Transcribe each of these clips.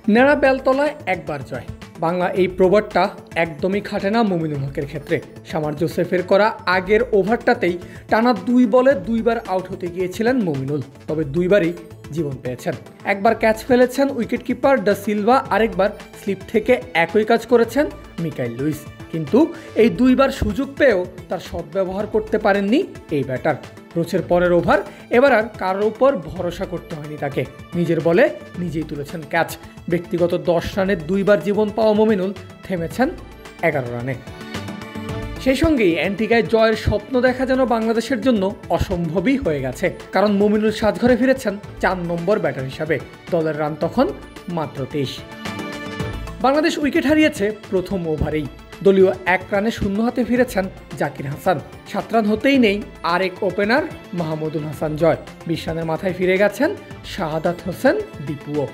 নেড়া বেলতলায় একবার জয়, বাংলা এই প্রবাদটা একদমই খাটে না মুমিনুল হকের ক্ষেত্রে। শামার জোসেফের করা আগের ওভারটাতেই টানা 2 বলে 2বার আউট হতে গিয়েছিলেন মুমিনুল, তবে 2বারই জীবন পেয়েছেন। একবার ক্যাচ ফেলেছেন উইকেটকিপার ডা সিলভা, আরেকবার স্লিপ থেকে একই কাজ করেছেন মিকাইল লুইস। কিন্তু এই 2বার সুযোগ পেয়েও তার সদ্ব্যবহার করতে পারেননি এই ব্যাটার। রোচের পরের ওভার, এবার আর কারোর উপর ভরসা করতে হয়নি তাকে, নিজের বলে নিজেই তুলেছেন ক্যাচ। ব্যক্তিগত 10 রানে 2বার জীবন পাওয়া মুমিনুল থেমেছেন 11 রানে। সেই সঙ্গেই অ্যান্টিগায় জয়ের স্বপ্ন দেখা যেন বাংলাদেশের জন্য অসম্ভবই হয়ে গেছে, কারণ মুমিনুল সাজঘরে ফিরেছেন 4 নম্বর ব্যাটার হিসাবে। দলের রান তখন মাত্র 23। বাংলাদেশ উইকেট হারিয়েছে প্রথম ওভারেই। দলীয় 1 রানে 0 হাতে ফিরেছেন জাকির হাসান। 7 রান হতেই নেই আরেক ওপেনার মাহমুদুল হাসান জয়। 20 রানের মাথায় ফিরে গেছেন শাহাদাত হোসেন দীপুও।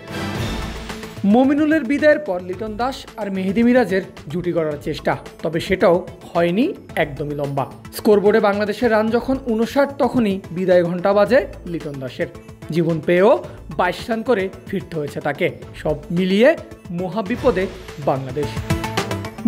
মুমিনুলের বিদায়ের পর লিটন দাস আর মেহেদী মিরাজের জুটি গড়ার চেষ্টা, তবে সেটাও হয়নি একদমই লম্বা। স্কোরবোর্ডে বাংলাদেশের রান যখন 59, তখনই বিদায় ঘণ্টা বাজে লিটন দাসের। জীবন পেয়েও 22 রান করে ফিরতে হয়েছে তাকে। সব মিলিয়ে মহাবিপদে বাংলাদেশ।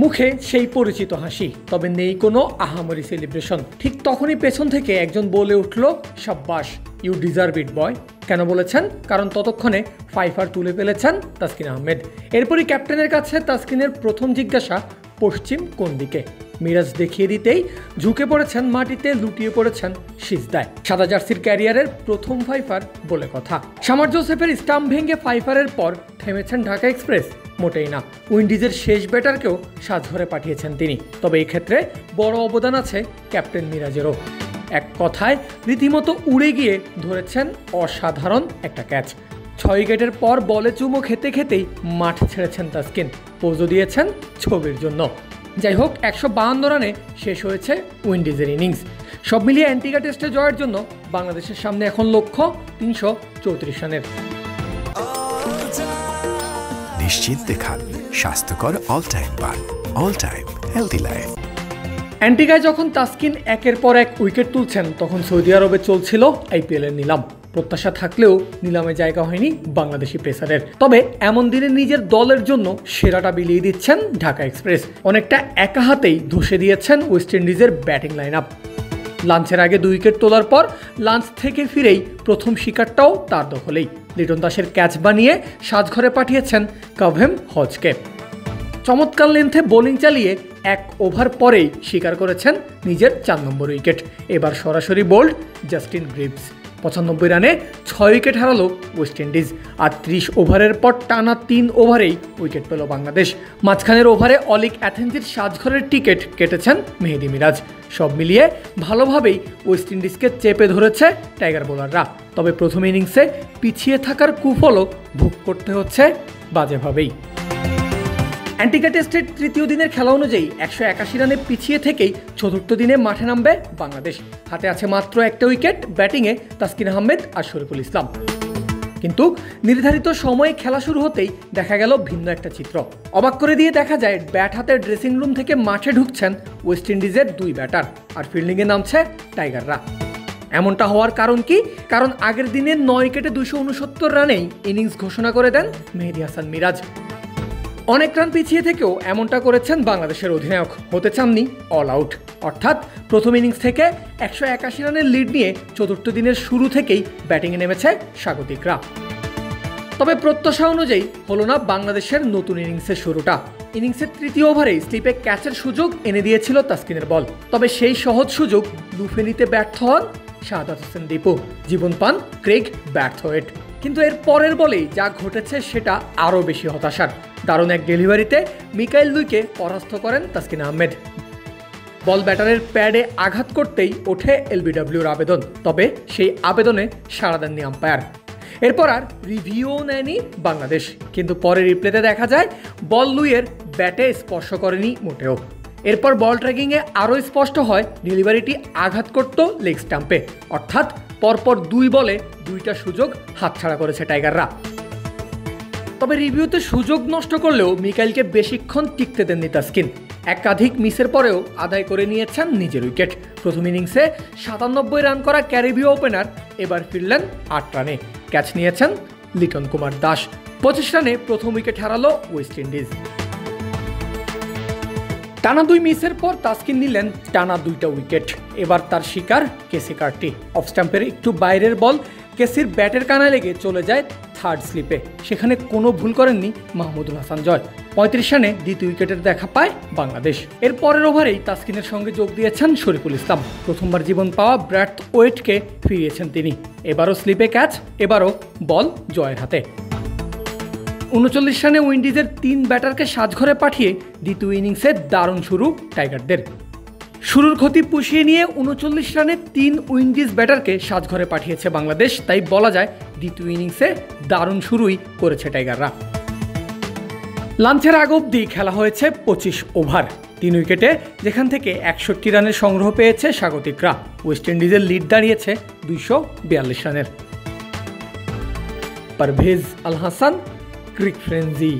মুখে সেই পরিচিত হাসি, তবে নেই কোনো আহামরি সেলিব্রেশন। ঠিক তখনই পেছন থেকে একজন বলে উঠল, সাব্বাস, ইউ ডিজার্ভ ইট বয়। কেন বলেছেন? কারণ ততক্ষণে ফাইফার তুলে ফেলেছেন তাসকিন আহমেদ। এরপরই ক্যাপ্টেনের কাছে তাসকিনের প্রথম জিজ্ঞাসা, পশ্চিম কোন দিকে? মিরাজ দেখিয়ে দিতেই ঝুঁকে পড়েছেন মাটিতে, লুটিয়ে পড়েছেন সিজদায়। সাদা জার্সির ক্যারিয়ারের প্রথম ফাইফার বলে কথা। শামার জোসেফের স্টাম্প ভেঙে ফাইফারের পর থেমেছেন ঢাকা এক্সপ্রেস? মোটেই না। উইন্ডিজের শেষ ব্যাটারকেও সাজঘরে পাঠিয়েছেন তিনি। তবে এই ক্ষেত্রে বড় অবদান আছে ক্যাপ্টেন মিরাজেরও। এক কথায় রীতিমতো উড়ে গিয়ে ধরেছেন অসাধারণ একটা ক্যাচ। 6 উইকেটের পর বলে চুমো খেতে খেতেই মাঠ ছেড়েছেন তাসকিন, পোজও দিয়েছেন ছবির জন্য। যাই হোক, 152 রানে শেষ হয়েছে উইন্ডিজের ইনিংস। সব মিলিয়ে অ্যান্টিগা টেস্টে জয়ের জন্য বাংলাদেশের সামনে এখন লক্ষ্য 334 রানের। নিশ্চিন্তে খান স্বাস্থ্যকর অল টাইম পান, অল টাইম হেলদি লাইফ। অ্যান্টিগায় যখন তাসকিন একের পর এক উইকেট তুলছেন, তখন সৌদি আরবে চলছিল আইপিএলের নিলাম। প্রত্যাশা থাকলেও নিলামে জায়গা হয়নি বাংলাদেশি পেসারের। তবে এমন দিনে নিজের দলের জন্য সেরাটা বিলিয়ে দিচ্ছেন ঢাকা এক্সপ্রেস। অনেকটা একা হাতেই ধসে দিয়েছেন ওয়েস্ট ইন্ডিজের ব্যাটিং লাইন আপ। লাঞ্চের আগে 2 উইকেট তোলার পর লাঞ্চ থেকে ফিরেই প্রথম শিকারটাও তার দখলেই। লিটন দাসের ক্যাচ বানিয়ে সাজঘরে পাঠিয়েছেন কাভেম হজকে। চমৎকার লেন্থে বোলিং চালিয়ে 1 ওভার পরেই শিকার করেছেন নিজের 4 নম্বর উইকেট। এবার সরাসরি বোল্ড জাস্টিন গ্রিভস। 95 রানে 6 উইকেট হারালো ওয়েস্ট ইন্ডিজ। আর 30 ওভারের পর টানা 3 ওভারেই উইকেট পেল বাংলাদেশ। মাঝখানের ওভারে অলিক অ্যাথেন্সির সাজঘরের টিকিট কেটেছেন মেহেদী মিরাজ। সব মিলিয়ে ভালোভাবেই ওয়েস্ট ইন্ডিজকে চেপে ধরেছে টাইগার বোলাররা। তবে প্রথম ইনিংসে পিছিয়ে থাকার কুফলও ভোগ করতে হচ্ছে বাজেভাবেই। অ্যান্টিগা টেস্টের 3য় দিনের খেলা অনুযায়ী 181 রানে পিছিয়ে থেকেই 4র্থ দিনে মাঠে নামবে বাংলাদেশ। হাতে আছে মাত্র 1টা উইকেট, ব্যাটিংয়ে তাসকিন আহমেদ আর শরীফুল ইসলাম। কিন্তু নির্ধারিত সময়ে খেলা শুরু হতেই দেখা গেল ভিন্ন একটা চিত্র। অবাক করে দিয়ে দেখা যায়, ব্যাট হাতে ড্রেসিং রুম থেকে মাঠে ঢুকছেন ওয়েস্ট ইন্ডিজের 2 ব্যাটার, আর ফিল্ডিংয়ে নামছে টাইগাররা। এমনটা হওয়ার কারণ কি? কারণ আগের দিনের 9 উইকেটে 269 রানেই ইনিংস ঘোষণা করে দেন মেহেদী হাসান মিরাজ। অনেক রান পিছিয়ে থেকেও এমনটা করেছেন বাংলাদেশের অধিনায়ক। হতে চাননি অল আউট, অর্থাৎ প্রথম ইনিংস থেকে 181 রানের লিড নিয়ে 4র্থ দিনের শুরু থেকেই ব্যাটিংয়ে নেমেছে স্বাগতিকরা। তবে প্রত্যাশা অনুযায়ী হলো না বাংলাদেশের নতুন ইনিংসের শুরুটা। ইনিংসের 3য় ওভারেই স্লিপে ক্যাচের সুযোগ এনে দিয়েছিল তাসকিনের বল। তবে সেই সহজ সুযোগ লুফে নিতে ব্যর্থ হন শাহাদাত হোসেন দীপু। জীবন পান ক্রেগ ব্যাথওয়েট। কিন্তু এর পরের বলেই যা ঘটেছে সেটা আরও বেশি হতাশার। দারুণ এক ডেলিভারিতে মিকাইল লুইকে পরাস্ত করেন তাসকিন আহমেদ। বল ব্যাটারের প্যাডে আঘাত করতেই ওঠে এলবিডব্লিউর আবেদন, তবে সেই আবেদনে সাড়া দেননি আম্পায়ার। এরপর আর রিভিউও নেয়নি বাংলাদেশ। কিন্তু পরে রিপ্লেতে দেখা যায় বল লুইয়ের ব্যাটে স্পর্শ করেনি মোটেও। এরপর বল ট্র্যাকিংয়ে আরও স্পষ্ট হয় ডেলিভারিটি আঘাত করত লেগ স্টাম্পে, অর্থাৎ পরপর 2 বলে 2টা সুযোগ হাতছাড়া করেছে টাইগাররা। তবে রিভিউতে সুযোগ নষ্ট করলেও মিকাইলকে বেশিক্ষণ টিকতে দেননি তাসকিন। একাধিক মিসের পরেও আদায় করে নিয়েছেন নিজের উইকেট। প্রথম ইনিংসে 97 রান করা ক্যারিবীয় ওপেনার এবার ফিরলেন 8 রানে। ক্যাচ নিয়েছেন লিটন কুমার দাস। 25 রানে প্রথম উইকেট হারালো ওয়েস্ট ইন্ডিজ। টানা 2 মিসের পর তাসকিন নিলেন টানা 2টা উইকেট। এবার তার শিকার কেসি কার্টি। অফ স্টাম্পের একটু বাইরের বল কেসির ব্যাটের কানায় লেগে চলে যায় থার্ড স্লিপে। সেখানে কোনো ভুল করেননি মাহমুদুল হাসান জয়। 35 রানে দ্বিতীয় উইকেটের দেখা পায় বাংলাদেশ। এর পরের ওভারেই তাসকিনের সঙ্গে যোগ দিয়েছেন শরীফুল ইসলাম। প্রথমবার জীবন পাওয়া ব্র্যাথ ওয়েটকে ফিরিয়েছেন তিনি। এবারও স্লিপে ক্যাচ, এবারও বল জয়ের হাতে। 39 রানে উইন্ডিজের 3 ব্যাটারকে সাজঘরে পাঠিয়ে দ্বিতীয় ইনিংসে দারুণ শুরু টাইগারদের। শুরুর ক্ষতি পুষিয়ে নিয়ে 39 রানে 3 উইন্ডিজ ব্যাটারকে সাজঘরে পাঠিয়েছে বাংলাদেশ। তাই বলা যায় দ্বিতীয় ইনিংসে দারুণ শুরুই করেছে টাইগাররা। লাঞ্চের আগ অবধি খেলা হয়েছে 25 ওভার, 3 উইকেটে, যেখান থেকে 61 রানের সংগ্রহ পেয়েছে স্বাগতিকরা। ওয়েস্ট ইন্ডিজের লিড দাঁড়িয়েছে 242 রানের। পারভেজ আল হাসান, ক্রিক ফ্রেন্জি।